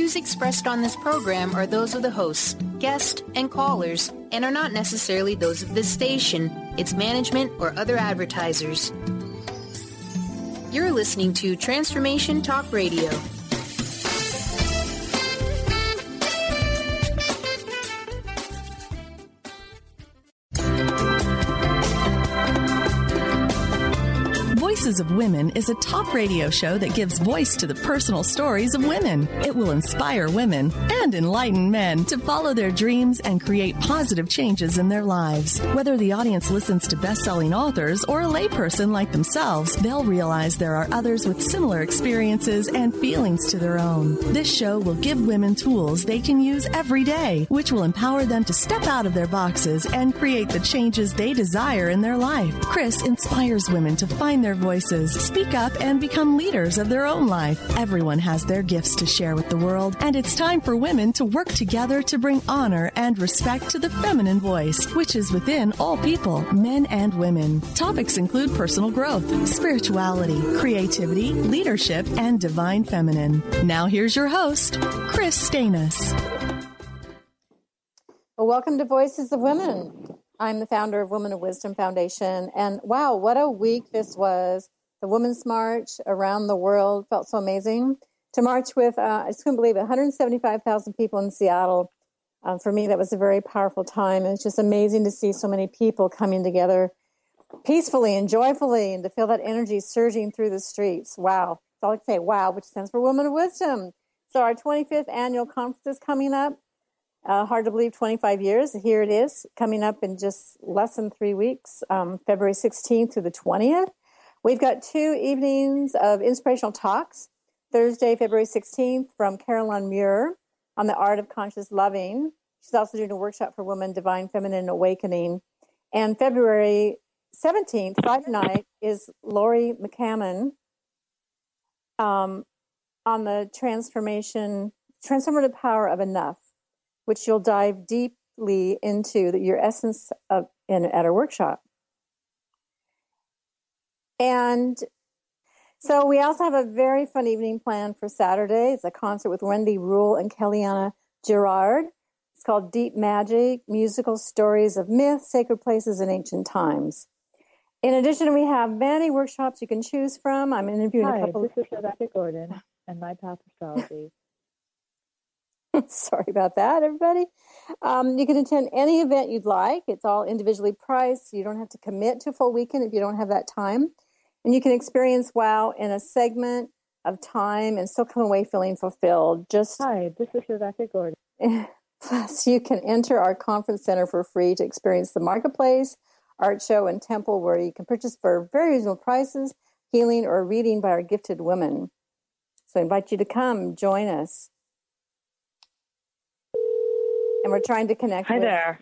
views expressed on this program are those of the hosts, guests, and callers, and are not necessarily those of this station, its management, or other advertisers. You're listening to Transformation Talk Radio. Voices of Women is a talk radio show that gives voice to the personal stories of women. It will inspire women and enlighten men to follow their dreams and create positive changes in their lives. Whether the audience listens to best-selling authors or a layperson like themselves, they'll realize there are others with similar experiences and feelings to their own. This show will give women tools they can use every day, which will empower them to step out of their boxes and create the changes they desire in their life. Kris inspires women to find their voices, speak up, and become leaders of their own life. Everyone has their gifts to share with the world, and it's time for women to work together to bring honor and respect to the feminine voice, which is within all people, men and women. Topics include personal growth, spirituality, creativity, leadership, and divine feminine. Now here's your host, Kris Steinnes. Well, welcome to Voices of Women. I'm the founder of Women of Wisdom Foundation, and wow, what a week this was. The Women's March around the world felt so amazing. To march with, I just couldn't believe it, 175,000 people in Seattle. For me, that was a very powerful time, and it's just amazing to see so many people coming together peacefully and joyfully, and to feel that energy surging through the streets. Wow. That's all I can say, wow, which stands for Women of Wisdom. So our 25th annual conference is coming up. Hard to believe, 25 years. Here it is, coming up in just less than 3 weeks, February 16th through the 20th. We've got 2 evenings of inspirational talks. Thursday, February 16th, from Caroline Muir on the art of conscious loving. She's also doing a workshop for women, Divine Feminine Awakening. And February 17th, Friday night, is Lori McCammon on the transformative power of enough, which you'll dive deeply into your essence of at our workshop. And so we also have a very fun evening planned for Saturday. It's a concert with Wendy Rule and Kellyanna Gerard. It's called Deep Magic, Musical Stories of Myth, Sacred Places, and Ancient Times. In addition, we have many workshops you can choose from. I'm interviewing a couple. This is Rebecca Gordon and My Path Astrology. Sorry about that, everybody. You can attend any event you'd like. It's all individually priced. So you don't have to commit to a full weekend if you don't have that time. And you can experience WOW in a segment of time and still come away feeling fulfilled. Hi, this is Rebecca Gordon. Plus, you can enter our conference center for free to experience the marketplace, art show, and temple, where you can purchase for very reasonable prices, healing or reading by our gifted women. So I invite you to come join us. And we're trying to connect. Hi there.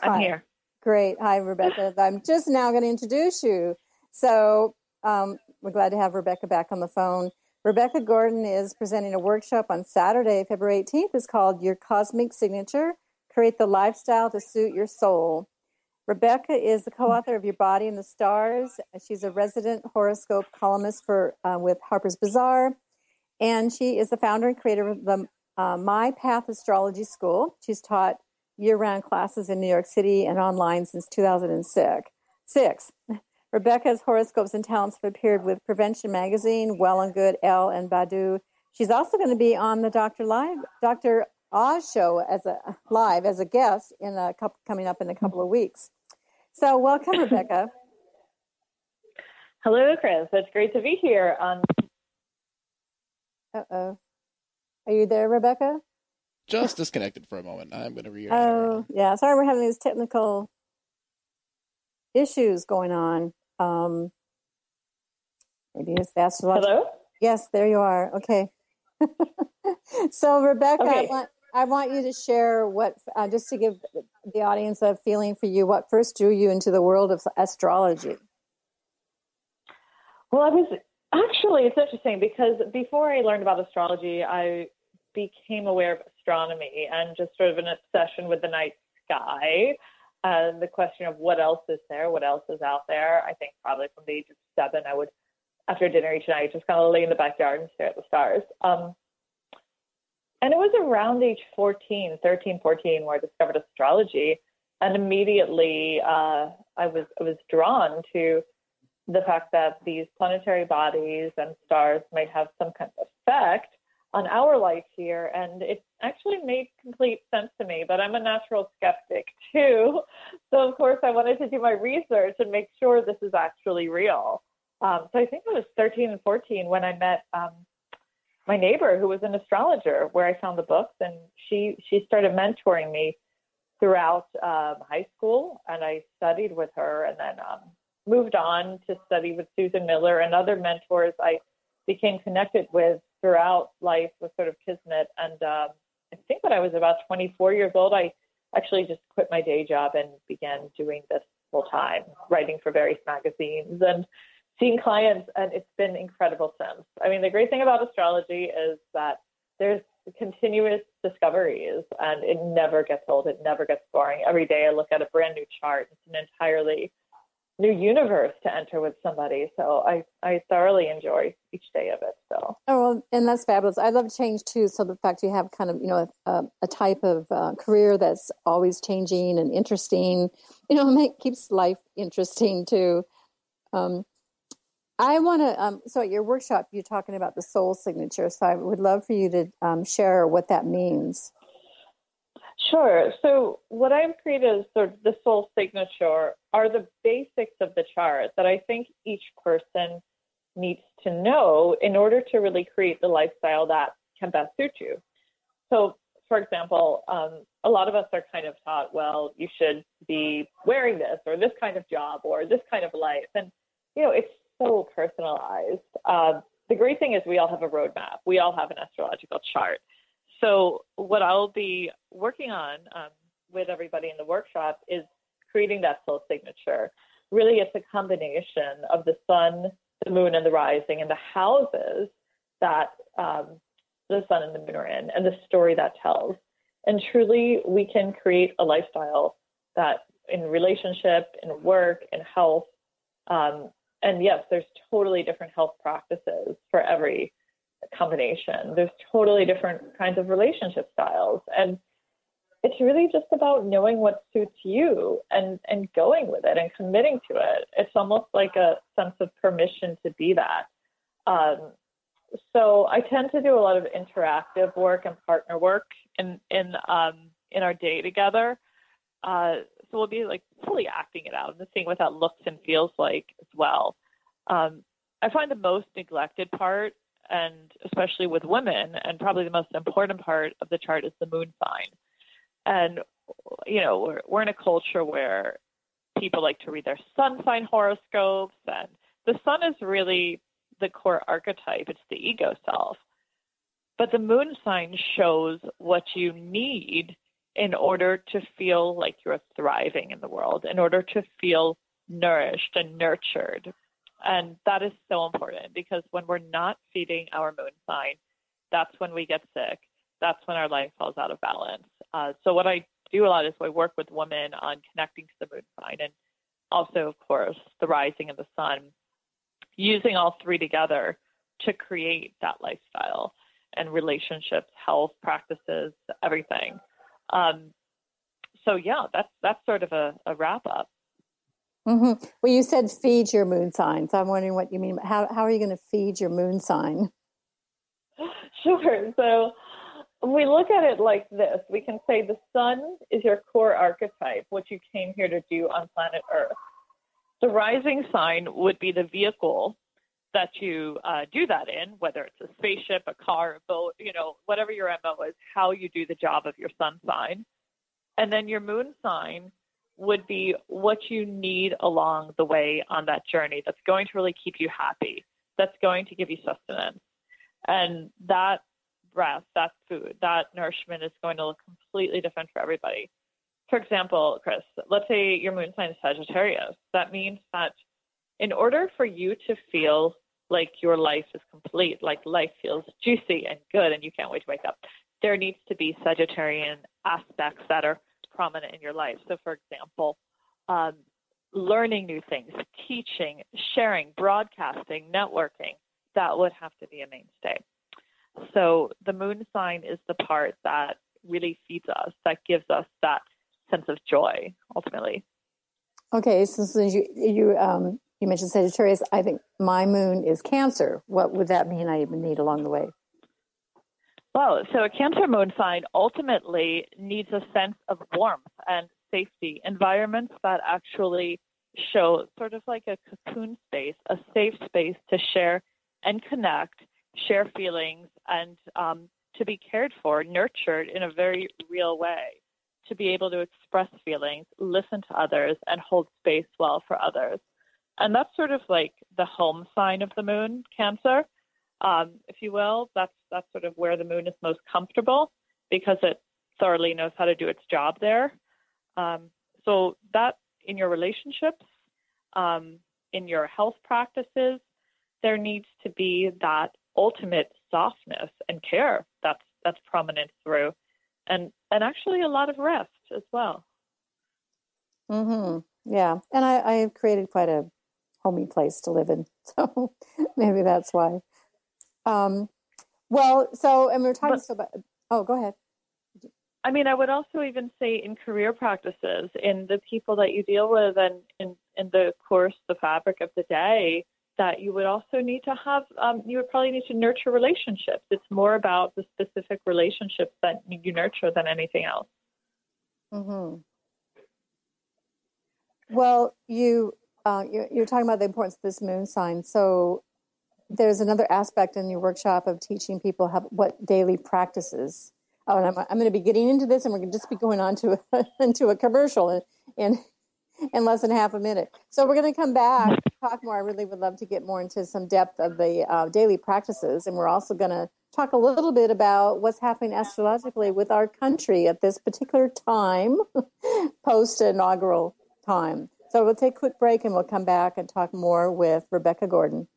I'm here. Great. Hi, Rebecca. I'm just now going to introduce you. So we're glad to have Rebecca back on the phone. Rebecca Gordon is presenting a workshop on Saturday, February 18th. It's called Your Cosmic Signature, Create the Lifestyle to Suit Your Soul. Rebecca is the co-author of Your Body and the Stars. She's a resident horoscope columnist with Harper's Bazaar. And she is the founder and creator of the My Path Astrology School. She's taught year-round classes in New York City and online since 2006. Rebecca's horoscopes and talents have appeared with Prevention Magazine, Well and Good, Elle, and Badu. She's also going to be on the Dr. Oz show as a guest coming up in a couple of weeks. So welcome, Rebecca. Hello, Kris. It's great to be here. Uh-oh. Are you there, Rebecca? Just disconnected for a moment. I'm going to read. Oh, yeah. Sorry, we're having these technical issues going on. Maybe it's the astrology. Hello? Yes, there you are. Okay. So, Rebecca, okay. I want you to share what, just to give the audience a feeling for you, what first drew you into the world of astrology. Well, it's interesting because before I learned about astrology, I became aware of astronomy and just sort of an obsession with the night sky. The question of what else is there, what else is out there. I think probably from the age of 7, I would, after dinner each night, just kind of lay in the backyard and stare at the stars. And it was around age 13, 14, where I discovered astrology. And immediately I was drawn to the fact that these planetary bodies and stars might have some kind of effect on our life here. And it actually made complete sense to me, but I'm a natural skeptic too. So of course I wanted to do my research and make sure this is actually real. So I think I was 13 and 14 when I met my neighbor who was an astrologer, where I found the books, and she started mentoring me throughout high school, and I studied with her, and then moved on to study with Susan Miller and other mentors I became connected with throughout life was sort of kismet. And I think when I was about 24 years old, I actually just quit my day job and began doing this full time, writing for various magazines and seeing clients. And it's been incredible since. I mean, the great thing about astrology is that there's continuous discoveries, and it never gets old. It never gets boring. Every day I look at a brand new chart. It's an entirely new universe to enter with somebody. So I thoroughly enjoy each day of it. So. Oh, well, and that's fabulous. I love change too. So the fact you have kind of, a type of career that's always changing and interesting, keeps life interesting too. I want to, so at your workshop, you're talking about the soul signature. So I would love for you to share what that means. Sure. So what I've created is sort of the soul signature are the basics of the chart that I think each person needs to know in order to really create the lifestyle that can best suit you. So, for example, a lot of us are kind of taught, well, you should be wearing this or this kind of job or this kind of life. And, it's so personalized. The great thing is we all have a roadmap. We all have an astrological chart. So what I'll be working on with everybody in the workshop is creating that soul signature. Really, it's a combination of the sun, the moon, and the rising, and the houses that the sun and the moon are in, and the story that tells. And truly, we can create a lifestyle that in relationship, in work, in health, and yes, there's totally different health practices for every combination. There's totally different kinds of relationship styles. And it's really just about knowing what suits you and going with it and committing to it. It's almost like a sense of permission to be that. So I tend to do a lot of interactive work and partner work in our day together. So we'll be like fully acting it out and seeing what that looks and feels like as well. I find the most neglected part, and especially with women, and probably the most important part of the chart is the moon sign. And, we're in a culture where people like to read their sun sign horoscopes, and the sun is really the core archetype. It's the ego self. But the moon sign shows what you need in order to feel like you're thriving in the world, in order to feel nourished and nurtured. And that is so important, because when we're not feeding our moon sign, that's when we get sick. That's when our life falls out of balance. So what I do a lot is I work with women on connecting to the moon sign, and also, of course, the rising and the sun, using all three together to create that lifestyle and relationships, health practices, everything. So yeah, that's sort of a wrap up. Mm-hmm. Well, you said feed your moon sign. So I'm wondering what you mean. How are you going to feed your moon sign? Sure. So we look at it like this. We can say the sun is your core archetype, what you came here to do on planet Earth. The rising sign would be the vehicle that you do that in, whether it's a spaceship, a car, a boat, whatever your MO is, how you do the job of your sun sign. And then your moon sign would be what you need along the way on that journey that's going to really keep you happy, that's going to give you sustenance. And that rest, that food, that nourishment is going to look completely different for everybody. For example, Kris, let's say your moon sign is Sagittarius. That means that in order for you to feel like your life is complete, like life feels juicy and good and you can't wait to wake up, there needs to be Sagittarian aspects that are prominent in your life. So, for example, learning new things, teaching, sharing, broadcasting, networking, that would have to be a mainstay. so the moon sign is the part that really feeds us, that gives us that sense of joy, ultimately. Okay, so since you mentioned Sagittarius, I think my moon is Cancer. What would that mean I even need along the way? Well, so a Cancer moon sign ultimately needs a sense of warmth and safety, environments that actually show sort of like a cocoon space, a safe space to share and connect, share feelings, and to be cared for, nurtured in a very real way, to be able to express feelings, listen to others, and hold space well for others. And that's sort of like the home sign of the moon, Cancer, if you will. That's sort of where the moon is most comfortable because it thoroughly knows how to do its job there. So that in your relationships, in your health practices, there needs to be that ultimate softness and care that's prominent through, and actually a lot of rest as well. Mm-hmm. Yeah, and I've created quite a homey place to live in, so maybe that's why. Well, so and we're talking about. Oh, go ahead. I mean, I would also even say in career practices, in the people that you deal with, and in the course, the fabric of the day, that you would also need to have, you would probably need to nurture relationships. It's more about the specific relationships that you nurture than anything else. Mm-hmm. Well, you're talking about the importance of this moon sign. So there's another aspect in your workshop of teaching people what daily practices. Oh, and I'm going to be getting into this, and we're going to just be going on to into a commercial in less than half a minute. So we're going to come back, talk more. I really would love to get more into some depth of the daily practices, and we're also going to talk a little bit about what's happening astrologically with our country at this particular time, post-inaugural time. So we'll take a quick break, and we'll come back and talk more with Rebecca Gordon.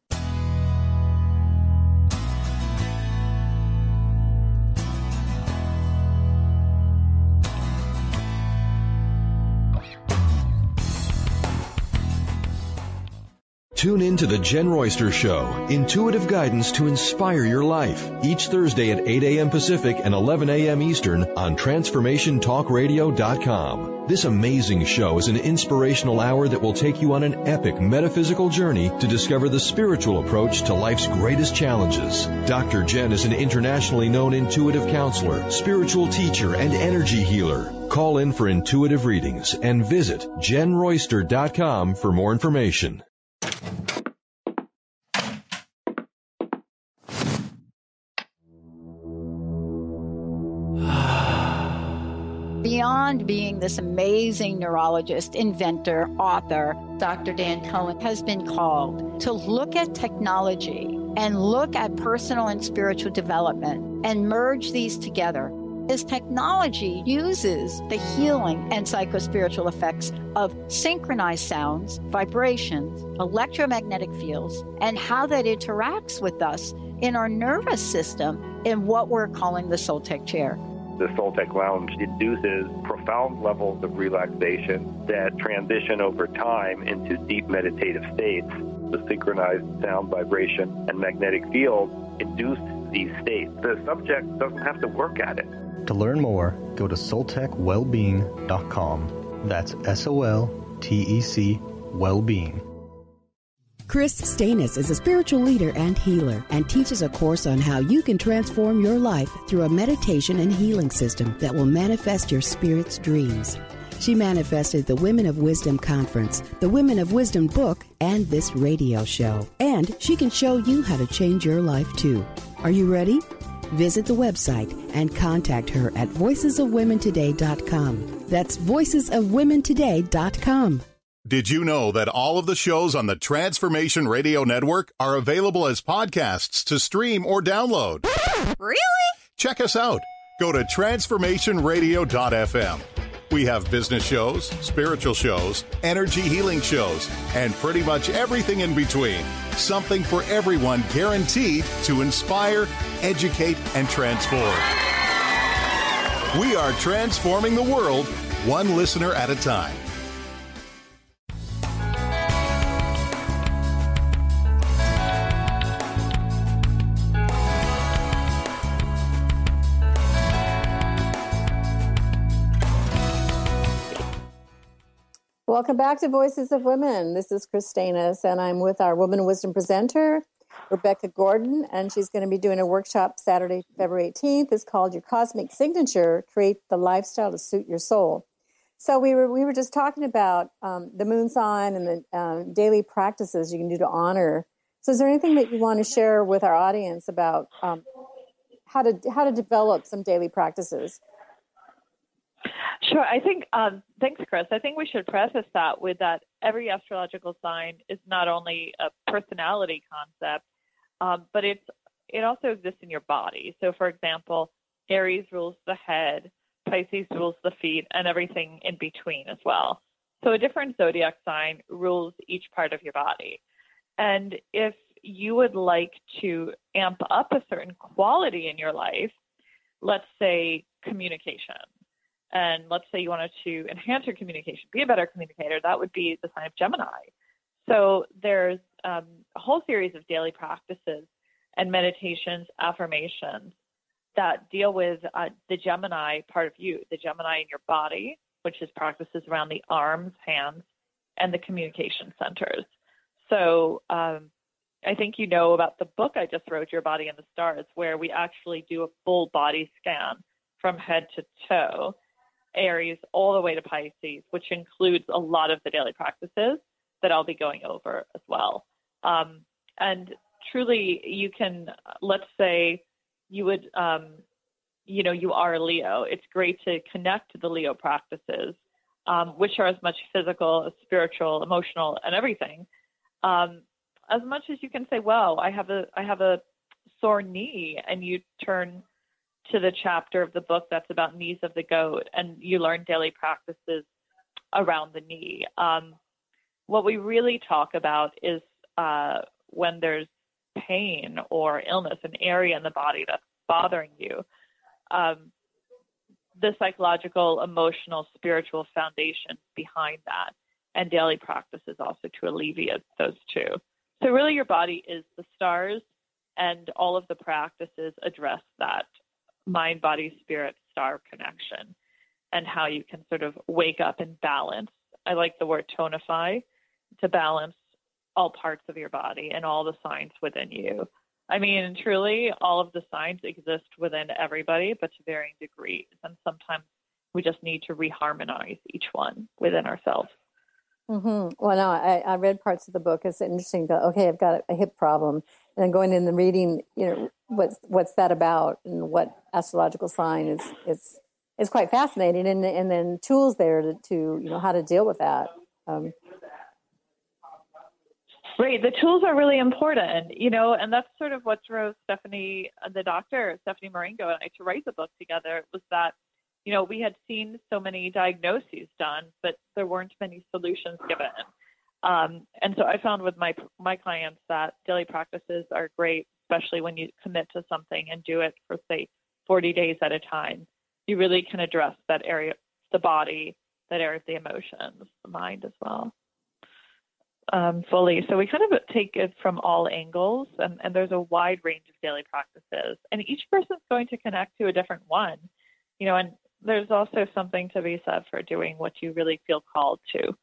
Tune in to The Jen Royster Show, intuitive guidance to inspire your life, each Thursday at 8 a.m. Pacific and 11 a.m. Eastern on TransformationTalkRadio.com. This amazing show is an inspirational hour that will take you on an epic metaphysical journey to discover the spiritual approach to life's greatest challenges. Dr. Jen is an internationally known intuitive counselor, spiritual teacher, and energy healer. Call in for intuitive readings and visit JenRoyster.com for more information. Beyond being this amazing neurologist, inventor, author, Dr. Dan Cohen has been called to look at technology and look at personal and spiritual development and merge these together. His technology uses the healing and psychospiritual effects of synchronized sounds, vibrations, electromagnetic fields, and how that interacts with us in our nervous system in what we're calling the Soul Tech chair. The Soul Tech Lounge induces profound levels of relaxation that transition over time into deep meditative states. The synchronized sound, vibration, and magnetic field induce these states. The subject doesn't have to work at it. To learn more, go to soultechwellbeing.com. That's SOLTEC Wellbeing. Kris Steinnes is a spiritual leader and healer and teaches a course on how you can transform your life through a meditation and healing system that will manifest your spirit's dreams. She manifested the Women of Wisdom Conference, the Women of Wisdom book, and this radio show. And she can show you how to change your life too. Are you ready? Visit the website and contact her at voicesofwomentoday.com. That's voicesofwomentoday.com. Did you know that all of the shows on the Transformation Radio Network are available as podcasts to stream or download? Really? Check us out. Go to transformationradio.fm. We have business shows, spiritual shows, energy healing shows, and pretty much everything in between. Something for everyone, guaranteed to inspire, educate, and transform. We are transforming the world, one listener at a time. Welcome back to Voices of Women. This is Kris Steinnes, and I'm with our Woman of Wisdom presenter, Rebecca Gordon, and she's going to be doing a workshop Saturday, February 18th. It's called Your Cosmic Signature, Create the Lifestyle to Suit Your Soul. So we were just talking about the moon sign and the daily practices you can do to honor. So is there anything that you want to share with our audience about how to develop some daily practices? Sure. I think, thanks, Kris. I think we should preface that with that every astrological sign is not only a personality concept, but it also exists in your body. So, for example, Aries rules the head, Pisces rules the feet, and everything in between as well. So a different zodiac sign rules each part of your body. And if you would like to amp up a certain quality in your life, let's say communication, and let's say you wanted to enhance your communication, be a better communicator, that would be the sign of Gemini. So there's a whole series of daily practices and meditations, affirmations that deal with the Gemini part of you, the Gemini in your body, which is practices around the arms, hands, and the communication centers. So I think you know about the book I just wrote, Your Body and the Stars, where we actually do a full body scan from head to toe, Aries all the way to Pisces, which includes a lot of the daily practices that I'll be going over as well. And truly, you can, let's say you would, you are a Leo. It's great to connect to the Leo practices, which are as much physical as spiritual, emotional, and everything. As much as you can say, well, I have a sore knee, and you turn to the chapter of the book that's about knees of the goat, and you learn daily practices around the knee. What we really talk about is when there's pain or illness, an area in the body that's bothering you, the psychological, emotional, spiritual foundation behind that, and daily practices also to alleviate those two. So really your body is the stars, and all of the practices address that mind, body, spirit, star connection, and how you can sort of wake up and balance. I like the word tonify, to balance all parts of your body and all the signs within you. I mean, truly, all of the signs exist within everybody, but to varying degrees. And sometimes we just need to reharmonize each one within ourselves. Mm-hmm. Well, no, I read parts of the book. It's interesting. Okay, I've got a hip problem, and then going in and reading, what's that about, and what astrological sign is quite fascinating, and then tools there to how to deal with that. Right. The tools are really important, and that's sort of what drove Stephanie, the doctor, Stephanie Marengo, and I to write the book together, was that, we had seen so many diagnoses done, but there weren't many solutions given. And so I found with my clients that daily practices are great, especially when you commit to something and do it for, say, 40 days at a time. You really can address that area, the body, that area of the emotions, the mind as well. Fully. So we kind of take it from all angles, and there's a wide range of daily practices, and each person's going to connect to a different one, and there's also something to be said for doing what you really feel called to.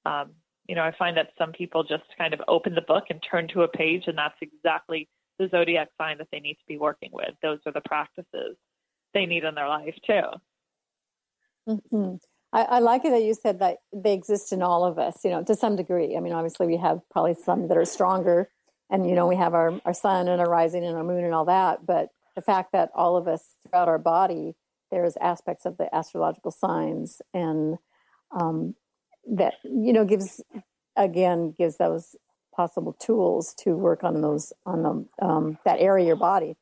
I find that some people just kind of open the book and turn to a page, and that's exactly the zodiac sign that they need to be working with. Those are the practices they need in their life too. Mm-hmm. I like it that you said that they exist in all of us, to some degree. I mean, obviously we have probably some that are stronger, and, we have our sun and our rising and our moon and all that. But the fact that all of us throughout our body, there's aspects of the astrological signs, and that, gives those possible tools to work on that area of your body.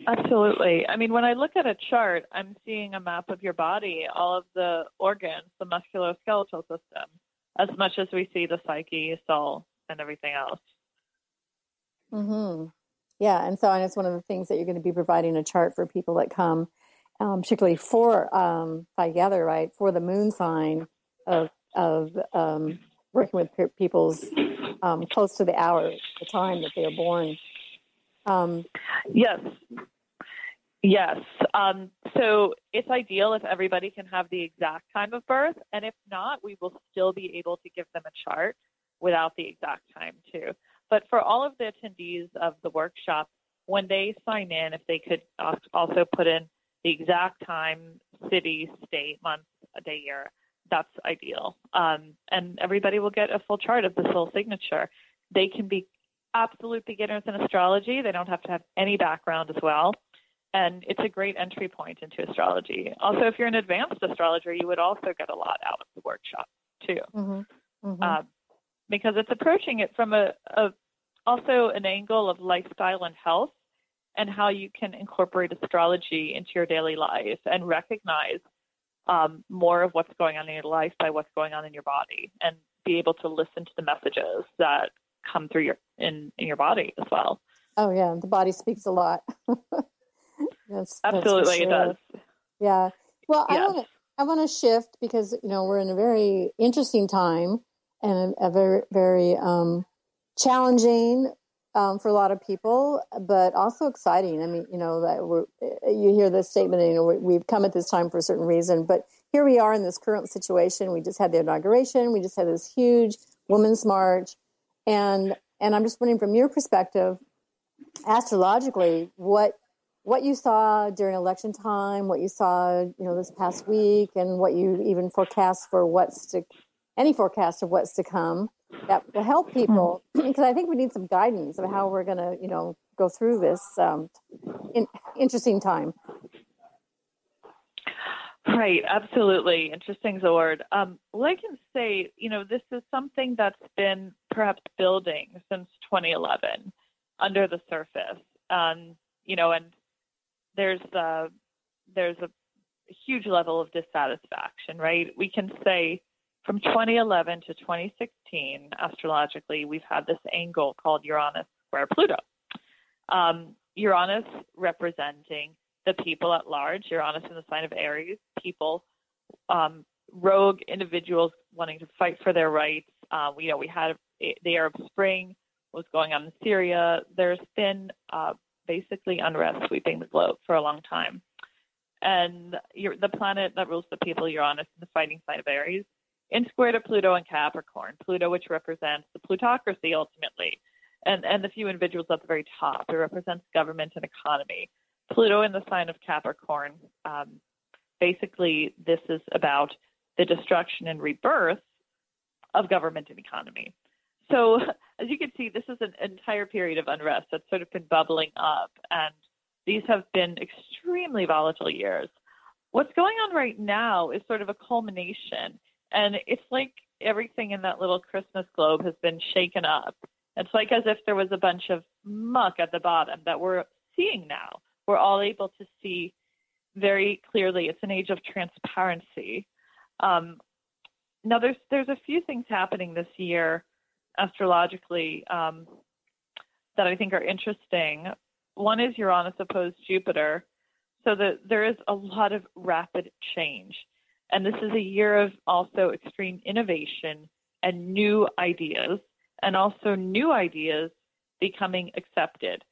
Absolutely. I mean, when I look at a chart, I'm seeing a map of your body, all of the organs, the musculoskeletal system, as much as we see the psyche, soul, and everything else. Mm-hmm. Yeah, and it's one of the things that you're going to be providing a chart for people that come, particularly for, if I gather right, for the moon sign of working with people's close to the hour, the time that they are born. Yes. Yes. So it's ideal if everybody can have the exact time of birth. And if not, we will still be able to give them a chart without the exact time too. But for all of the attendees of the workshop, when they sign in, if they could also put in the exact time, city, state, month, day, year, that's ideal. And everybody will get a full chart of the soul signature. They can be absolute beginners in astrology. They don't have to have any background as well. And it's a great entry point into astrology. Also, if you're an advanced astrologer, you would also get a lot out of the workshop too. Mm-hmm. Mm-hmm. Because it's approaching it from also an angle of lifestyle and health, and how you can incorporate astrology into your daily life and recognize more of what's going on in your life by what's going on in your body, and be able to listen to the messages that come through in your body as well. Oh yeah, the body speaks a lot. Absolutely, sure. It does. Yeah. Well, yes. I want to shift, because we're in a very interesting time, and a very, very challenging for a lot of people, but also exciting. I mean, that you hear this statement, we've come at this time for a certain reason, but here we are in this current situation. We just had the inauguration. We just had this huge women's march, and I'm just wondering, from your perspective, astrologically, what you saw during election time, what you saw, this past week, and what you even forecast for any forecast of what's to come that will help people, because I think we need some guidance of how we're going to, go through this interesting time. Right. Absolutely. Interesting is the word. Well, I can say, this is something that's been perhaps building since 2011 under the surface. And there's a huge level of dissatisfaction, right? We can say from 2011 to 2016, astrologically, we've had this angle called Uranus square Pluto. Uranus representing the people at large, Uranus in the sign of Aries, people, rogue individuals wanting to fight for their rights. We had the Arab Spring, what was going on in Syria. There's been basically unrest sweeping the globe for a long time. And the planet that rules the people, Uranus, in the fighting sign of Aries, in square to Pluto and Capricorn. Pluto, which represents the plutocracy ultimately, and the few individuals at the very top. It represents government and economy. Pluto in the sign of Capricorn, basically this is about the destruction and rebirth of government and economy. So as you can see, this is an entire period of unrest that's sort of been bubbling up, and these have been extremely volatile years. What's going on right now is sort of a culmination, and it's like everything in that little Christmas globe has been shaken up. It's like as if there was a bunch of muck at the bottom that we're seeing now. We're all able to see very clearly. It's an age of transparency. Now, there's a few things happening this year astrologically that I think are interesting. One is Uranus opposed Jupiter, so that there is a lot of rapid change. And this is a year of also extreme innovation and new ideas, and also new ideas becoming accepted.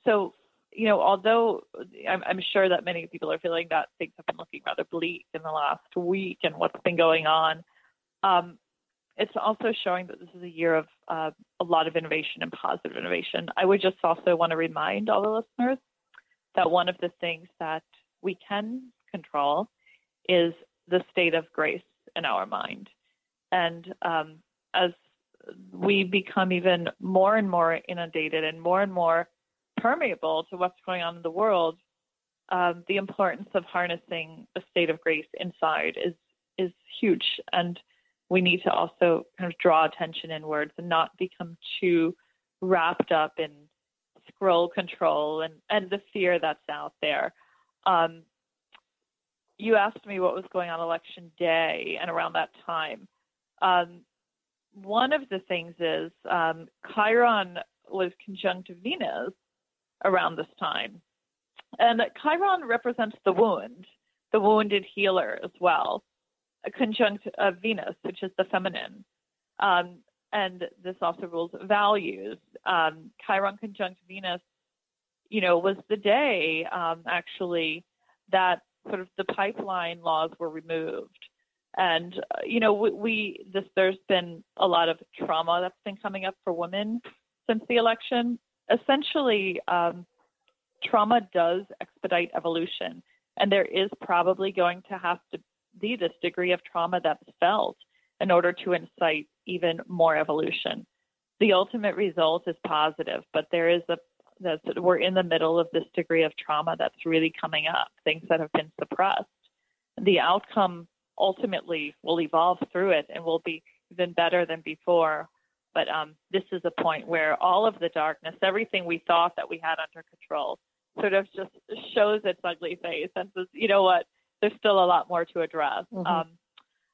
So, although I'm sure that many people are feeling that things have been looking rather bleak in the last week and what's been going on, it's also showing that this is a year of a lot of innovation and positive innovation. I would just also want to remind all the listeners that one of the things that we can control is the state of grace in our mind. And as we become even more and more inundated and more permeable to what's going on in the world, the importance of harnessing a state of grace inside is huge. And we need to also kind of draw attention inwards and not become too wrapped up in scroll control and the fear that's out there. You asked me what was going on election day and around that time. One of the things is Chiron was conjunct Venus around this time. And Chiron represents the wounded healer as well, a conjunct Venus, which is the feminine. And this also rules values. Chiron conjunct Venus was the day actually that sort of the pipeline laws were removed. And, there's been a lot of trauma that's been coming up for women since the election. Essentially, trauma does expedite evolution, and there is probably going to have to be this degree of trauma that's felt in order to incite even more evolution. The ultimate result is positive, but we're in the middle of this degree of trauma that's really coming up, things that have been suppressed. The outcome ultimately will evolve through it and will be even better than before. But this is a point where all of the darkness, everything we thought that we had under control, sort of just shows its ugly face and says, you know what, there's still a lot more to address. Mm-hmm.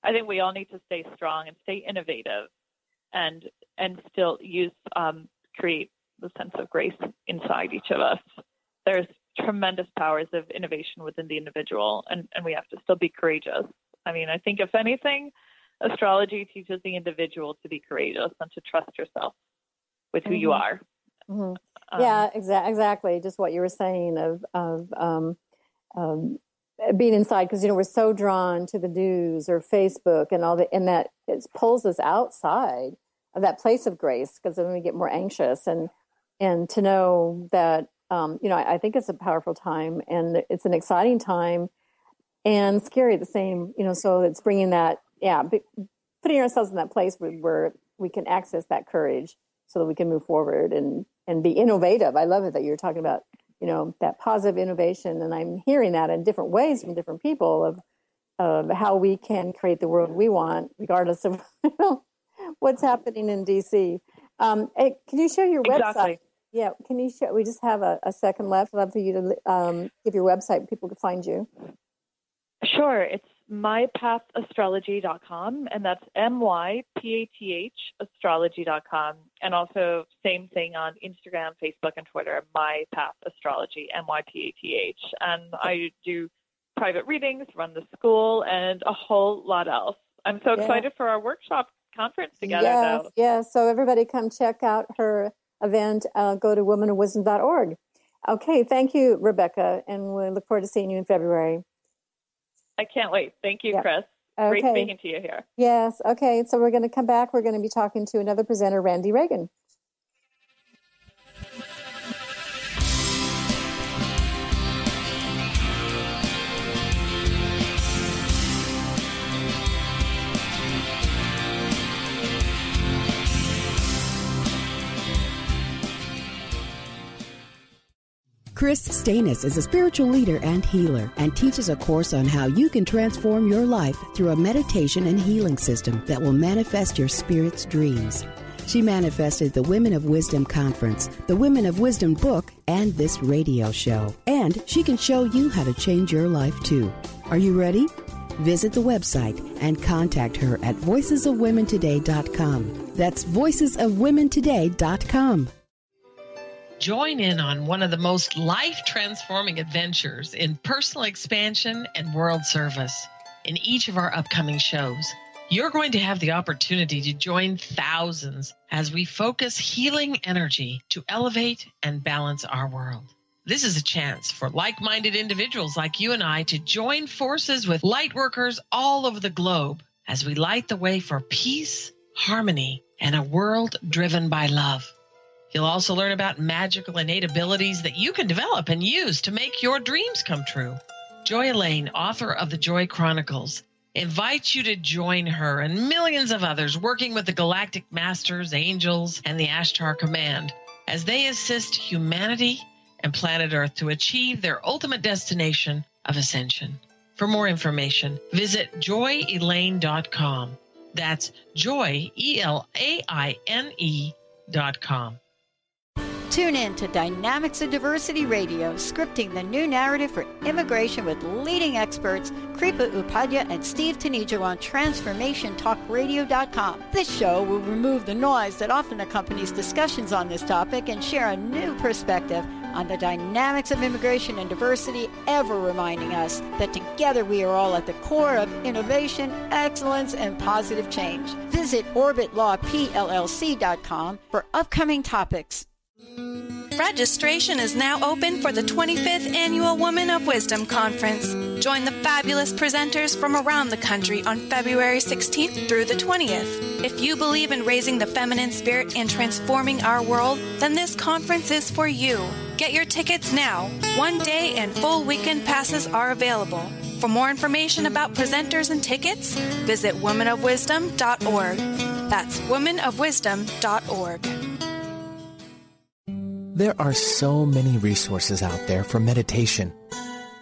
I think we all need to stay strong and stay innovative and still create the sense of grace inside each of us. There's tremendous powers of innovation within the individual, and we have to still be courageous. I mean, I think if anything, astrology teaches the individual to be courageous and to trust yourself with who you are. Mm-hmm. Yeah, exactly. Just what you were saying of being inside, because we're so drawn to the news or Facebook and all and that it pulls us outside of that place of grace, because then we get more anxious and to know that I think it's a powerful time and it's an exciting time and scary at the same. So it's bringing that putting ourselves in that place where we can access that courage so that we can move forward and be innovative. I love it that you're talking about, that positive innovation. And I'm hearing that in different ways from different people of how we can create the world we want, regardless of what's happening in DC. Hey, can you share your website? Yeah. Can you share? We just have a second left. I'd love for you to give your website. People can find you. Sure. It's mypathastrology.com, and that's MYPATH astrology.com. And also same thing on Instagram, Facebook, and Twitter, mypathastrology, MYPATH. And I do private readings, run the school, and a whole lot else. I'm so excited for our workshop conference together, though. Yeah, so everybody come check out her event. Go to womenofwisdom.org. Okay, thank you, Rebecca, and we look forward to seeing you in February. I can't wait. Thank you, Chris. Okay. Great speaking to you here. Yes. Okay. So we're going to come back. We're going to be talking to another presenter, Randi Ragan. Kris Steinnes is a spiritual leader and healer and teaches a course on how you can transform your life through a meditation and healing system that will manifest your spirit's dreams. She manifested the Women of Wisdom Conference, the Women of Wisdom book, and this radio show. And she can show you how to change your life too. Are you ready? Visit the website and contact her at voicesofwomentoday.com. That's voicesofwomentoday.com. Join in on one of the most life-transforming adventures in personal expansion and world service. In each of our upcoming shows, you're going to have the opportunity to join thousands as we focus healing energy to elevate and balance our world. This is a chance for like-minded individuals like you and I to join forces with light workers all over the globe as we light the way for peace, harmony, and a world driven by love. You'll also learn about magical innate abilities that you can develop and use to make your dreams come true. Joy Elaine, author of the Joy Chronicles, invites you to join her and millions of others working with the Galactic Masters, Angels, and the Ashtar Command as they assist humanity and planet Earth to achieve their ultimate destination of ascension. For more information, visit joyelaine.com. That's joy, ELAINE.com. Tune in to Dynamics of Diversity Radio, scripting the new narrative for immigration with leading experts Kripa Upadhyaya and Steve Tanijo on TransformationTalkRadio.com. This show will remove the noise that often accompanies discussions on this topic and share a new perspective on the dynamics of immigration and diversity, ever reminding us that together we are all at the core of innovation, excellence, and positive change. Visit OrbitLawPLLC.com for upcoming topics. Registration is now open for the 25th Annual Women of Wisdom Conference. Join the fabulous presenters from around the country on February 16th through the 20th. If you believe in raising the feminine spirit and transforming our world, then this conference is for you. Get your tickets now. One-day and full weekend passes are available. For more information about presenters and tickets, visit womenofwisdom.org. That's womenofwisdom.org. There are so many resources out there for meditation.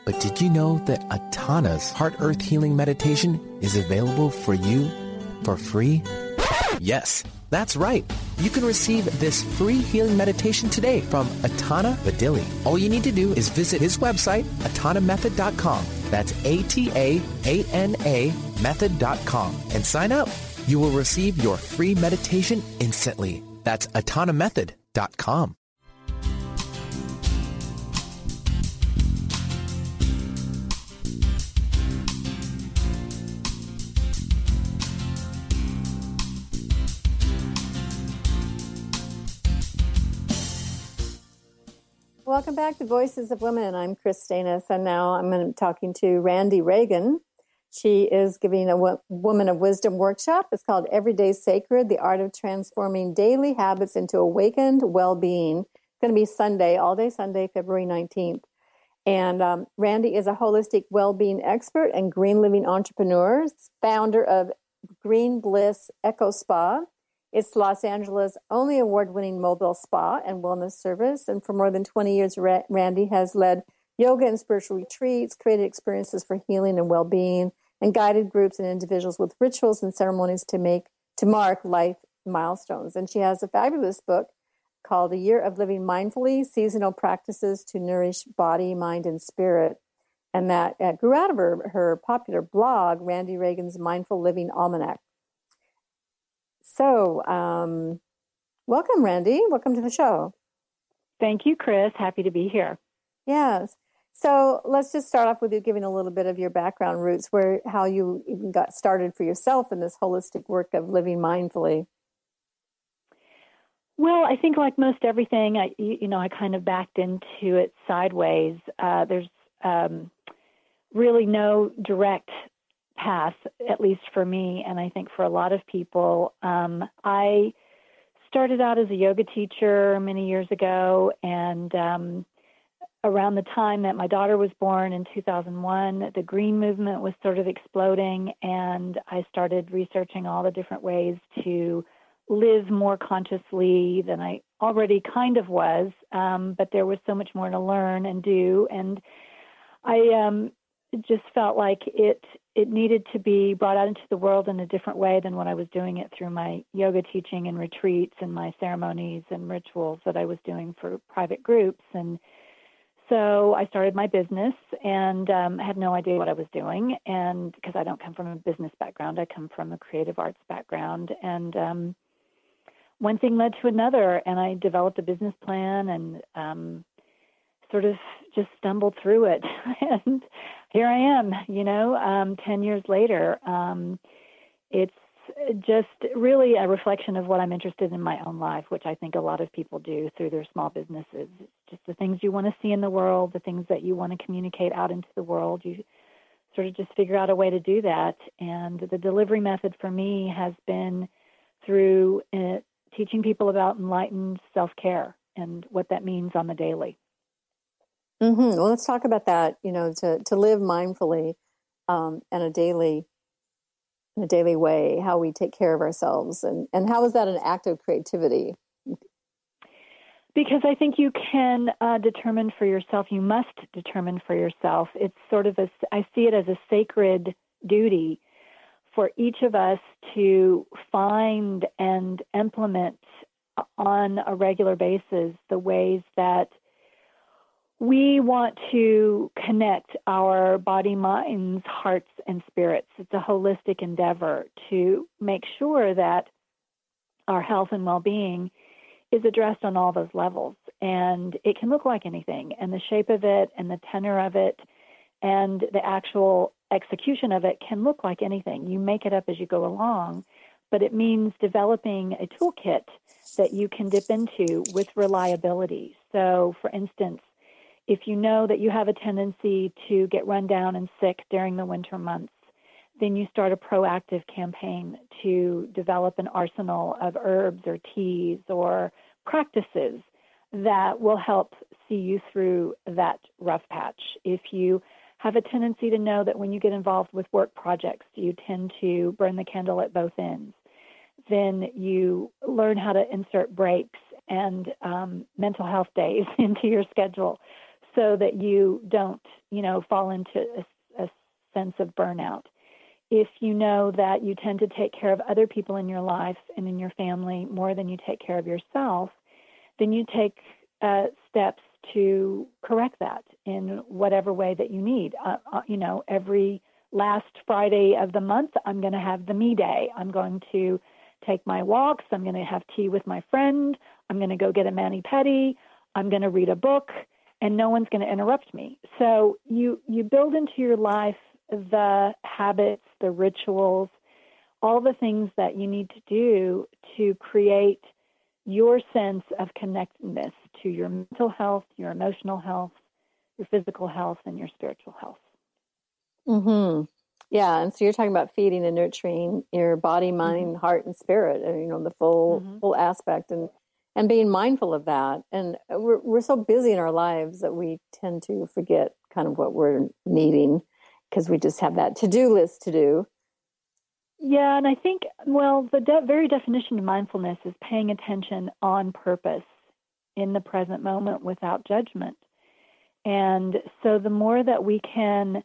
But did you know that Atana's Heart Earth Healing Meditation is available for you for free? Yes, that's right. You can receive this free healing meditation today from Atana Vadili. All you need to do is visit his website, atanamethod.com. That's ATAANA method.com and sign up. You will receive your free meditation instantly. That's atanamethod.com. Welcome back to Voices of Women. I'm Kris Steinnes, and now I'm talking to Randi Ragan. She is giving a Woman of Wisdom workshop. It's called Everyday Sacred, The Art of Transforming Daily Habits into Awakened Wellbeing. It's going to be Sunday, all day Sunday, February 19th. And Randi is a holistic well-being expert and green living entrepreneur, founder of Green Bliss Eco Spa. It's Los Angeles' only award-winning mobile spa and wellness service. And for more than 20 years, Randi has led yoga and spiritual retreats, created experiences for healing and well-being, and guided groups and individuals with rituals and ceremonies to mark life milestones. And she has a fabulous book called A Year of Living Mindfully, Seasonal Practices to Nourish Body, Mind, and Spirit. And that grew out of her popular blog, Randi Ragan's Mindful Living Almanac. So, welcome, Randi. Welcome to the show. Thank you, Kris. Happy to be here. Yes. So let's just start off with you giving a little bit of your background roots, how you even got started for yourself in this holistic work of living mindfully. Well, I think like most everything, I kind of backed into it sideways. There's really no direct path, at least for me, and I think for a lot of people. I started out as a yoga teacher many years ago, and around the time that my daughter was born in 2001, the green movement was sort of exploding, and I started researching all the different ways to live more consciously than I already kind of was, but there was so much more to learn and do, and I just felt like it needed to be brought out into the world in a different way than when I was doing it through my yoga teaching and retreats and my ceremonies and rituals that I was doing for private groups. And so I started my business and had no idea what I was doing. And because I don't come from a business background, I come from a creative arts background. And one thing led to another, and I developed a business plan and sort of just stumbled through it. And here I am, 10 years later. It's just really a reflection of what I'm interested in my own life, which I think a lot of people do through their small businesses. It's just the things you want to see in the world, the things that you want to communicate out into the world. You sort of just figure out a way to do that. And the delivery method for me has been through teaching people about enlightened self-care and what that means on the daily. Mm-hmm. Well, let's talk about that, to live mindfully in a daily way, how we take care of ourselves. And how is that an act of creativity? Because I think you can determine for yourself, you must determine for yourself. It's sort of I see it as a sacred duty for each of us to find and implement on a regular basis the ways that we want to connect our body, minds, hearts, and spirits. It's a holistic endeavor to make sure that our health and well-being is addressed on all those levels. And it can look like anything. And the shape of it and the tenor of it and the actual execution of it can look like anything. You make it up as you go along, but it means developing a toolkit that you can dip into with reliability So, for instance, if you know that you have a tendency to get run down and sick during the winter months, then you start a proactive campaign to develop an arsenal of herbs or teas or practices that will help see you through that rough patch. If you have a tendency to know that when you get involved with work projects, you tend to burn the candle at both ends, then you learn how to insert breaks and mental health days into your schedule so that you don't, fall into a sense of burnout. If you know that you tend to take care of other people in your life and in your family more than you take care of yourself, then you take steps to correct that in whatever way that you need. Every last Friday of the month, I'm going to have the me day. I'm going to take my walks. I'm going to have tea with my friend. I'm going to go get a mani-pedi. I'm going to read a book, and no one's going to interrupt me. So you build into your life the habits, the rituals, all the things that you need to do to create your sense of connectedness to your mental health, your emotional health, your physical health, and your spiritual health. Mm-hmm. Yeah, and so you're talking about feeding and nurturing your body, mind, heart, and spirit, and the full aspect, and being mindful of that. And we're so busy in our lives that we tend to forget kind of what we're needing because we just have that to-do list to do. Yeah, and I think, the very definition of mindfulness is paying attention on purpose in the present moment without judgment. And so the more that we can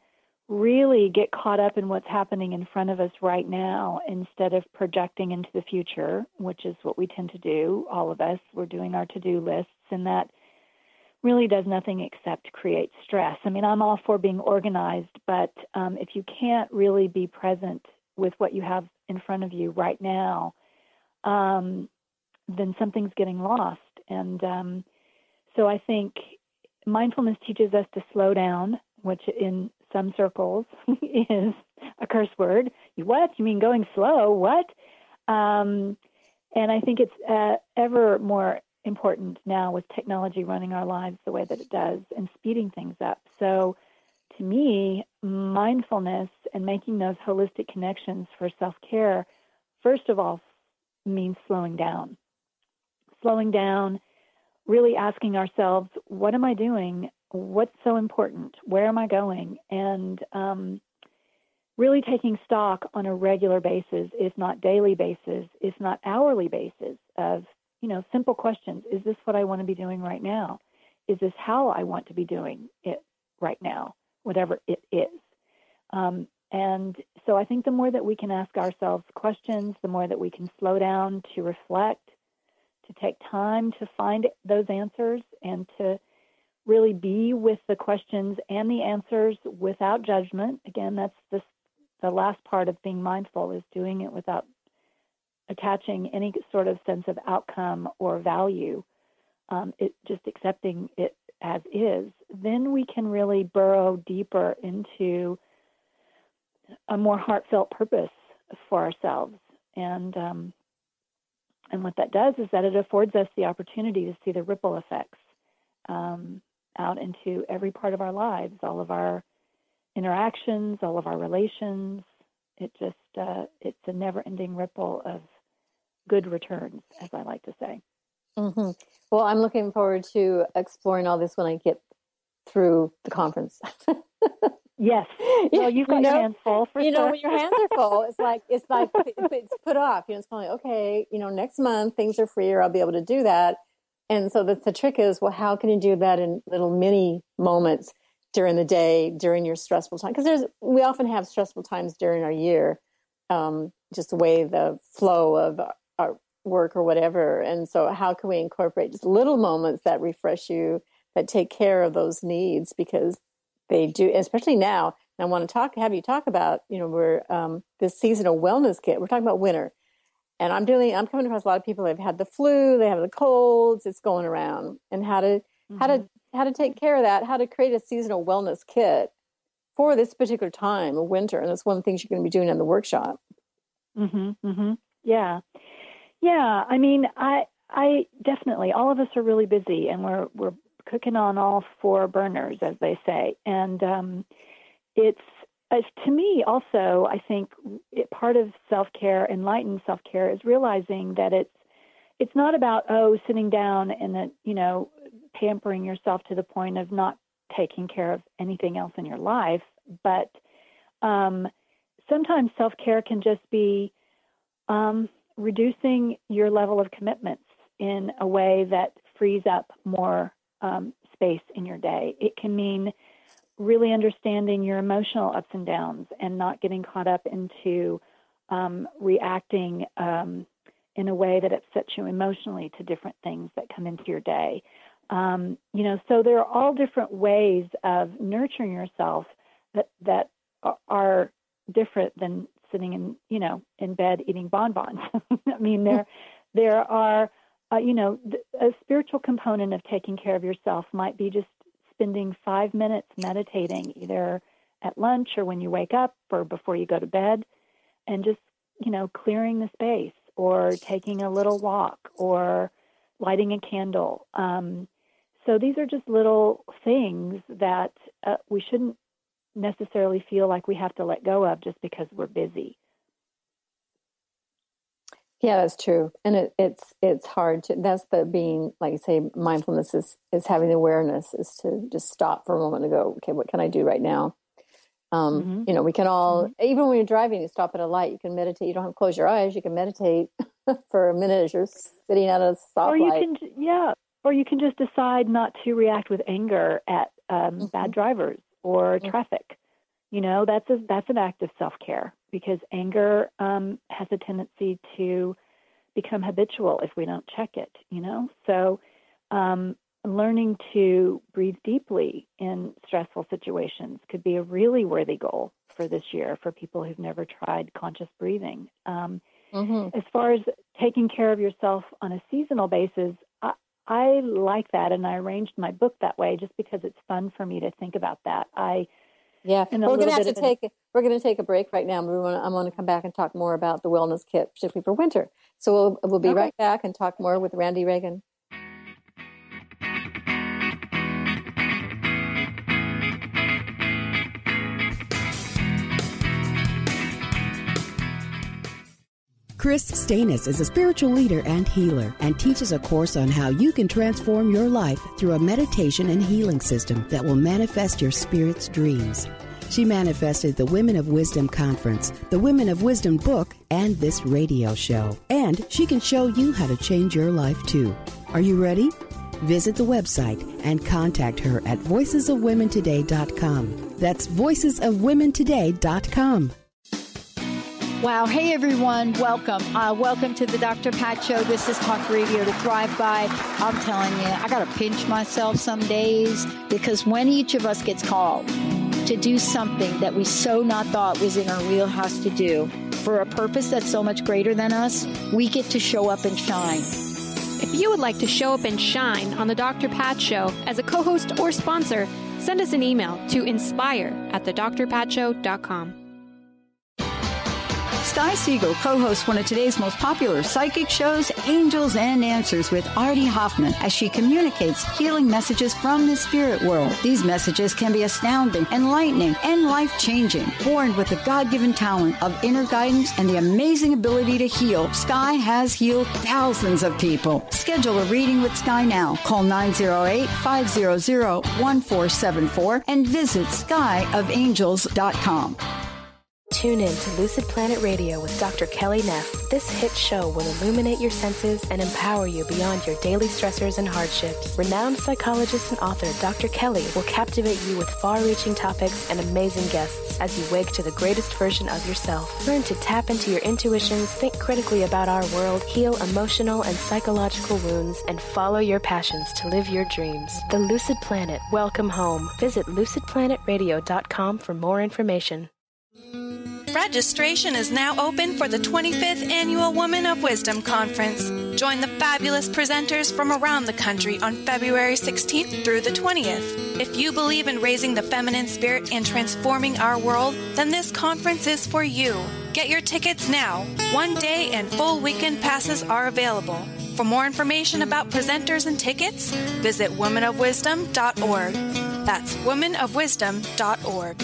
really get caught up in what's happening in front of us right now instead of projecting into the future, which is what we tend to do, all of us, we're doing our to-do lists, and that really does nothing except create stress. I mean, I'm all for being organized, but if you can't really be present with what you have in front of you right now, then something's getting lost. And so I think mindfulness teaches us to slow down, which in some circles is a curse word. What? You mean going slow? What? And I think it's ever more important now with technology running our lives the way that it does and speeding things up. So to me, mindfulness and making those holistic connections for self-care, first of all, means slowing down. Slowing down, really asking ourselves, what am I doing? What's so important? Where am I going? And really taking stock on a regular basis, if not daily basis, if not hourly basis of, simple questions. Is this what I want to be doing right now? Is this how I want to be doing it right now? Whatever it is. And so I think the more that we can ask ourselves questions, the more that we can slow down to reflect, to take time to find those answers and to really be with the questions and the answers without judgment. Again, that's the last part of being mindful, is doing it without attaching any sort of sense of outcome or value, just accepting it as is. Then we can really burrow deeper into a more heartfelt purpose for ourselves. And what that does is that it affords us the opportunity to see the ripple effects out into every part of our lives, all of our interactions, all of our relations. It just, it's a never-ending ripple of good returns, as I like to say. Mm-hmm. Well, I'm looking forward to exploring all this when I get through the conference. Yes. Well, you've got your hands full for sure. When your hands are full, it's like it's put off. It's kind of like, okay, next month things are freer. I'll be able to do that. And so the trick is, well, how can you do that in little mini moments during the day, during your stressful time? Because we often have stressful times during our year, just the way the flow of our work or whatever. And so how can we incorporate just little moments that refresh you, that take care of those needs? Because they do, especially now. And I want to have you talk about, we're this seasonal wellness kit. We're talking about winter. And I'm coming across a lot of people that have had the flu, they have the colds, it's going around, and how to take care of that, how to create a seasonal wellness kit for this particular time of winter. And that's one of the things you're going to be doing in the workshop. Mm-hmm. Mm-hmm. Yeah. Yeah. I mean, I I definitely, all of us are really busy, and we're cooking on all four burners, as they say. And it's, to me also, I think part of self-care, enlightened self-care, is realizing that it's not about, sitting down and, pampering yourself to the point of not taking care of anything else in your life. But sometimes self-care can just be reducing your level of commitments in a way that frees up more space in your day. It can mean really understanding your emotional ups and downs and not getting caught up into reacting in a way that upsets you emotionally to different things that come into your day. So there are all different ways of nurturing yourself that are different than sitting in bed eating bonbons. I mean, there are, a spiritual component of taking care of yourself might be just spending 5 minutes meditating, either at lunch or when you wake up or before you go to bed, and just, clearing the space or taking a little walk or lighting a candle. So these are just little things that we shouldn't necessarily feel like we have to let go of just because we're busy. Yeah, that's true. And it's hard to, that's the being, like you say, mindfulness is having the awareness, is to just stop for a moment and go, okay, what can I do right now? We can all, even when you're driving, you stop at a light, you can meditate. You don't have to close your eyes. You can meditate for a minute as you're sitting at a stoplight. Or you can just decide not to react with anger at bad drivers or traffic. That's an act of self-care, because anger has a tendency to become habitual if we don't check it, So learning to breathe deeply in stressful situations could be a really worthy goal for this year for people who've never tried conscious breathing. As far as taking care of yourself on a seasonal basis, I like that, and I arranged my book that way just because it's fun for me to think about that. We're going to take a break right now. I'm going to come back and talk more about the wellness kit, particularly for winter. So we'll be right back and talk more with Randi Ragan. Kris Steinnes is a spiritual leader and healer and teaches a course on how you can transform your life through a meditation and healing system that will manifest your spirit's dreams. She manifested the Women of Wisdom Conference, the Women of Wisdom book, and this radio show. And she can show you how to change your life too. Are you ready? Visit the website and contact her at voices-of-women-today.com. That's voices-of-women-today.com. Wow. Hey, everyone. Welcome. Welcome to the Dr. Pat Show. This is Talk Radio to Thrive By. I'm telling you, I got to pinch myself some days, because when each of us gets called to do something that we so not thought was in our wheelhouse to do for a purpose that's so much greater than us, we get to show up and shine. If you would like to show up and shine on the Dr. Pat Show as a co-host or sponsor, send us an email to inspire@thedrpatshow.com. Sky Siegel co-hosts one of today's most popular psychic shows, Angels and Answers, with Artie Hoffman, as she communicates healing messages from the spirit world. These messages can be astounding, enlightening, and life-changing. Born with the God-given talent of inner guidance and the amazing ability to heal, Sky has healed thousands of people. Schedule a reading with Sky now. Call 908-500-1474 and visit skyofangels.com. Tune in to Lucid Planet Radio with Dr. Kelly Neff. This hit show will illuminate your senses and empower you beyond your daily stressors and hardships. Renowned psychologist and author Dr. Kelly will captivate you with far-reaching topics and amazing guests as you wake to the greatest version of yourself. Learn to tap into your intuitions, think critically about our world, heal emotional and psychological wounds, and follow your passions to live your dreams. The Lucid Planet. Welcome home. Visit lucidplanetradio.com for more information. Registration is now open for the 25th Annual Women of Wisdom Conference. Join the fabulous presenters from around the country on February 16th through the 20th. If you believe in raising the feminine spirit and transforming our world, then this conference is for you. Get your tickets now. One-day and full weekend passes are available. For more information about presenters and tickets, visit womenofwisdom.org. That's womenofwisdom.org.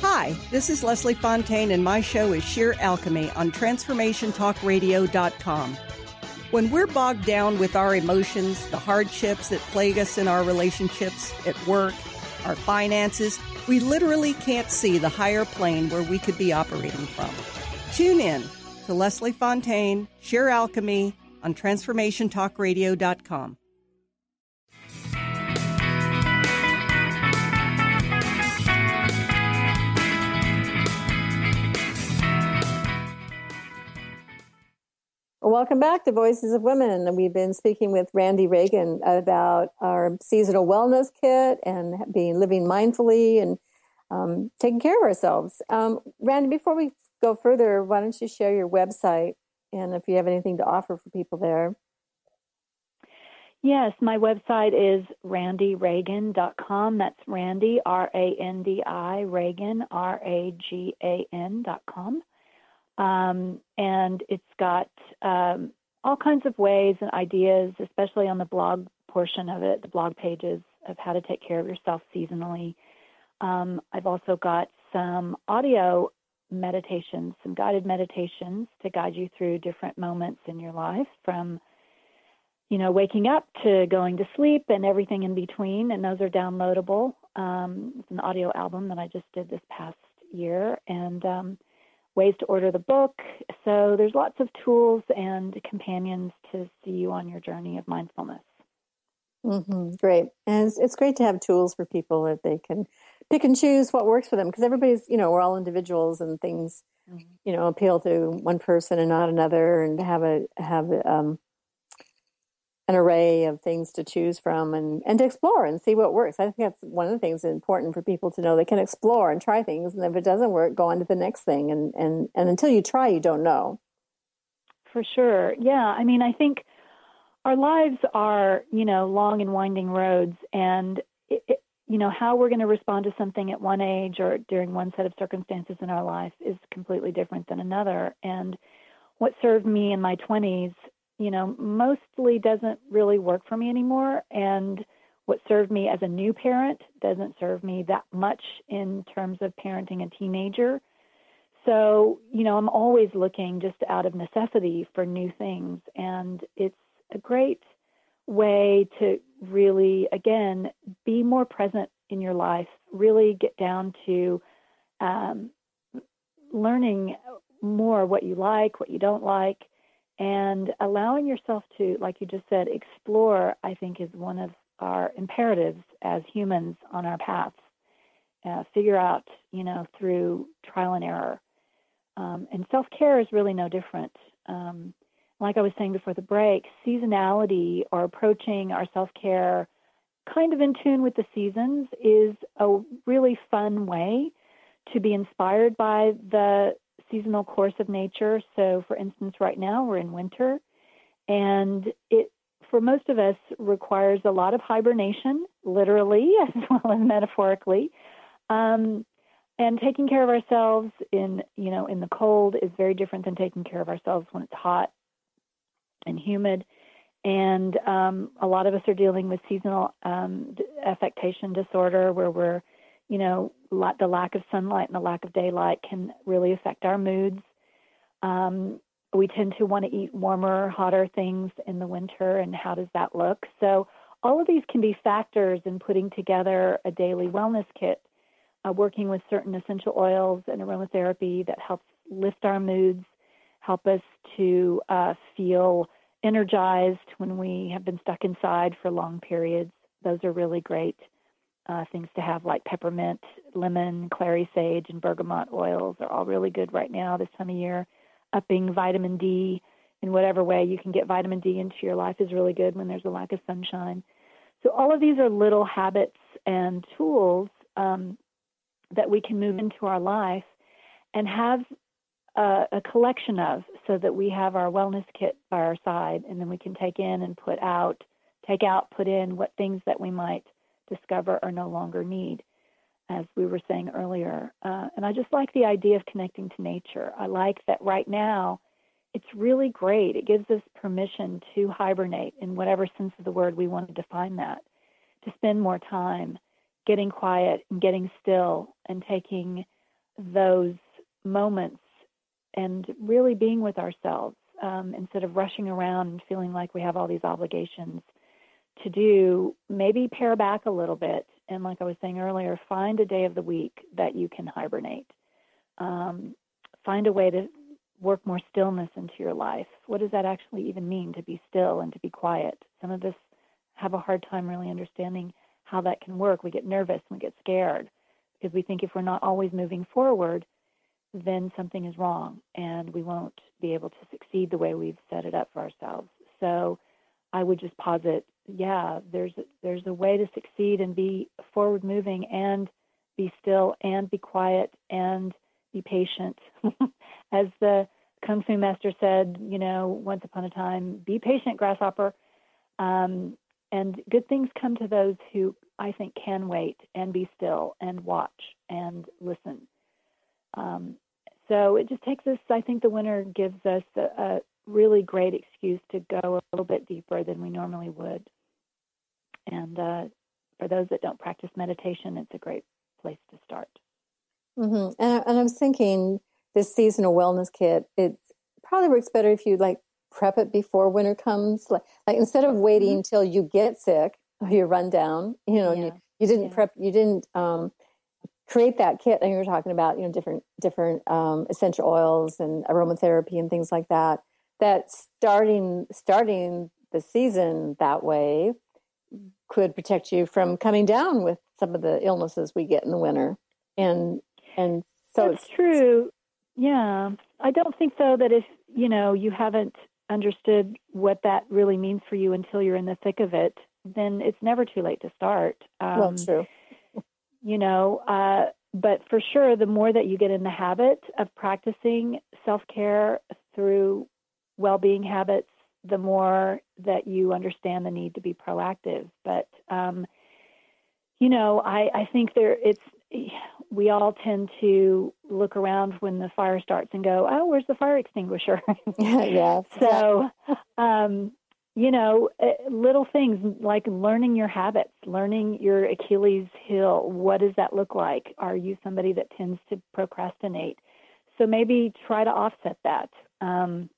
Hi, this is Leslie Fontaine, and my show is Sheer Alchemy on TransformationTalkRadio.com. When we're bogged down with our emotions, the hardships that plague us in our relationships, at work, our finances, we literally can't see the higher plane where we could be operating from. Tune in to Leslie Fontaine, Sheer Alchemy on TransformationTalkRadio.com. Welcome back to Voices of Women. We've been speaking with Randi Ragan about our seasonal wellness kit and living mindfully and taking care of ourselves. Randi, before we go further, why don't you share your website and if you have anything to offer for people there? Yes, my website is randiragan.com. That's Randi, R-A-N-D-I, Ragan, R-A-G-A-N.com. And it's got all kinds of ways and ideas, especially on the blog portion of it, the blog pages of how to take care of yourself seasonally. I've also got some audio meditations, some guided meditations to guide you through different moments in your life, from, waking up to going to sleep and everything in between. And those are downloadable. It's an audio album that I just did this past year, and ways to order the book. So there's lots of tools and companions to see you on your journey of mindfulness. Mm-hmm. Great. And it's great to have tools for people that they can pick and choose what works for them, because everybody's, we're all individuals, and things, appeal to one person and not another, and have an array of things to choose from and to explore and see what works. I think that's one of the things that's important for people to know. They can explore and try things, and if it doesn't work, go on to the next thing. And until you try, you don't know. For sure. Yeah. I mean, I think our lives are, long and winding roads, and how we're going to respond to something at one age or during one set of circumstances in our life is completely different than another. And what served me in my 20s, mostly doesn't really work for me anymore. And what served me as a new parent doesn't serve me that much in terms of parenting a teenager. So, I'm always looking just out of necessity for new things. And it's a great way to really, again, be more present in your life, really get down to learning more what you like, what you don't like, and allowing yourself to, like you just said, explore, I think, is one of our imperatives as humans on our paths. Figure out, through trial and error. And self-care is really no different. Like I was saying before the break, seasonality, or approaching our self-care kind of in tune with the seasons, is a really fun way to be inspired by the seasonal course of nature. So, for instance, right now we're in winter, and it, for most of us, requires a lot of hibernation, literally as well as metaphorically. And taking care of ourselves in the cold is very different than taking care of ourselves when it's hot and humid. And a lot of us are dealing with seasonal affectation disorder, where we're, the lack of sunlight and the lack of daylight can really affect our moods. We tend to want to eat warmer, hotter things in the winter, and how does that look? So all of these can be factors in putting together a daily wellness kit, working with certain essential oils and aromatherapy that helps lift our moods, help us to feel energized when we have been stuck inside for long periods. Those are really great things to have, like peppermint, lemon, clary sage, and bergamot oils are all really good right now this time of year. Upping vitamin D in whatever way you can get vitamin D into your life is really good when there's a lack of sunshine. So all of these are little habits and tools that we can move into our life and have a collection of, so that we have our wellness kit by our side, and then we can take in and put in what things that we might discover or no longer need. as we were saying earlier. And I just like the idea of connecting to nature. I like that right now it's really great. It gives us permission to hibernate in whatever sense of the word we want to define that, to spend more time getting quiet and getting still and taking those moments and really being with ourselves instead of rushing around and feeling like we have all these obligations to do. Maybe pare back a little bit. And like I was saying earlier, find a day of the week that you can hibernate. Find a way to work more stillness into your life. What does that actually even mean, to be still and to be quiet? Some of us have a hard time really understanding how that can work. We get nervous, we get scared, because we think if we're not always moving forward, then something is wrong and we won't be able to succeed the way we've set it up for ourselves. So I would just posit, there's a way to succeed and be forward moving and be still and be quiet and be patient. As the Kung Fu master said, once upon a time, be patient, grasshopper. And good things come to those who I think can wait and be still and watch and listen. So it just takes us, I think the winter gives us a really great excuse to go a little bit deeper than we normally would. And for those that don't practice meditation, it's a great place to start. Mm-hmm. And I was thinking this seasonal wellness kit, it probably works better if you prep it before winter comes. Like instead of waiting until you get sick or you run down, you didn't prep, you didn't create that kit. And you were talking about, different essential oils and aromatherapy and things like that. That starting the season that way could protect you from coming down with some of the illnesses we get in the winter. And so it's true. Yeah. I don't think though that if, you haven't understood what that really means for you until you're in the thick of it, then it's never too late to start. Well, true. But for sure, the more that you get in the habit of practicing self-care through well-being habits, the more that you understand the need to be proactive. But, I think we all tend to look around when the fire starts and go, oh, where's the fire extinguisher? Yeah. So, little things like learning your habits, learning your Achilles heel. What does that look like? Are you somebody that tends to procrastinate? So maybe try to offset that. And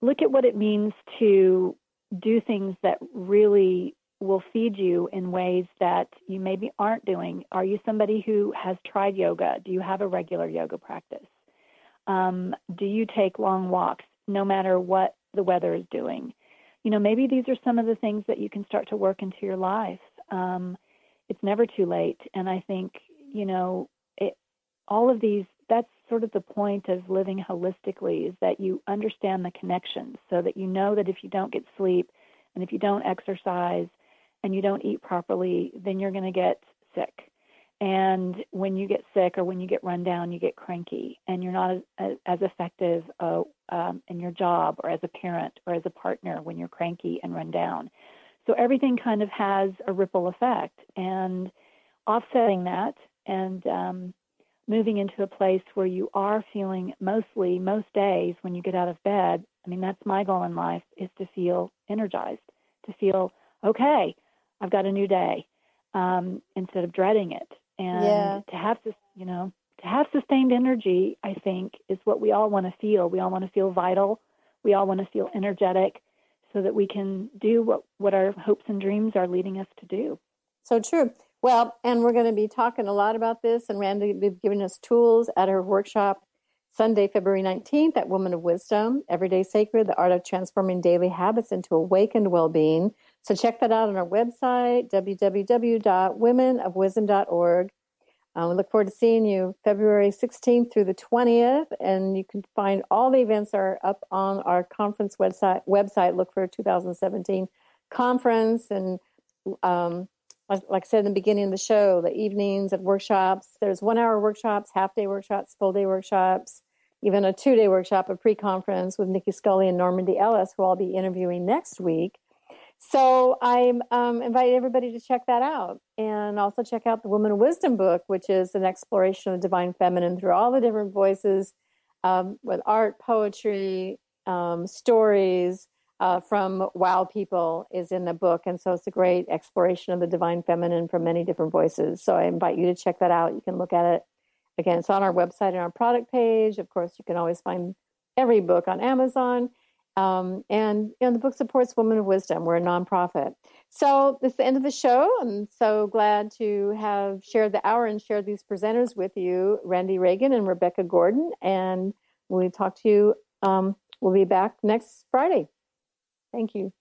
look at what it means to do things that really will feed you in ways that you maybe aren't doing. Are you somebody who has tried yoga? Do you have a regular yoga practice? Do you take long walks no matter what the weather is doing? Maybe these are some of the things that you can start to work into your life. It's never too late. And I think, all of these, that's sort of the point of living holistically, is that you understand the connections so that you know that if you don't get sleep and if you don't exercise and you don't eat properly, then you're going to get sick. And when you get sick or when you get run down, you get cranky and you're not as effective in your job or as a parent or as a partner when you're cranky and run down. So everything kind of has a ripple effect, and offsetting that and moving into a place where you are feeling most days when you get out of bed. I mean, that's my goal in life, is to feel energized, to feel, okay, I've got a new day, instead of dreading it. And to have this, to have sustained energy, I think, is what we all want to feel. We all want to feel vital. We all want to feel energetic so that we can do what our hopes and dreams are leading us to do. So true. Well, and we're going to be talking a lot about this, and Randi will be giving us tools at her workshop Sunday, February 19th at Women of Wisdom, Everyday Sacred, the Art of Transforming Daily Habits into Awakened Wellbeing. So check that out on our website, www.womenofwisdom.org. We look forward to seeing you February 16th through the 20th, and you can find all the events are up on our conference website. Look for 2017 conference, and like I said in the beginning of the show, the evenings of workshops. There's 1-hour workshops, half-day workshops, full-day workshops, even a 2-day workshop, a pre-conference with Nikki Scully and Normandy Ellis, who I'll be interviewing next week. So I invite everybody to check that out, and also check out the Woman of Wisdom book, which is an exploration of divine feminine through all the different voices, with art, poetry, stories from wow people is in the book. And so it's a great exploration of the divine feminine from many different voices. So I invite you to check that out. You can look at it. Again, it's on our website and our product page. Of course, you can always find every book on Amazon. And the book supports Women of Wisdom. We're a nonprofit. So this is the end of the show. I'm so glad to have shared the hour and shared these presenters with you, Randi Ragan and Rebecca Gordon. And we'll talk to you. We'll be back next Friday. Thank you.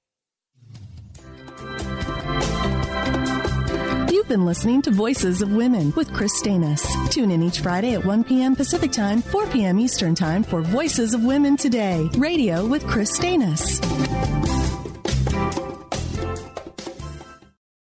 You've been listening to Voices of Women with Kris Steinnes. Tune in each Friday at 1 p.m. Pacific Time, 4 p.m. Eastern Time for Voices of Women Today, radio with Kris Steinnes.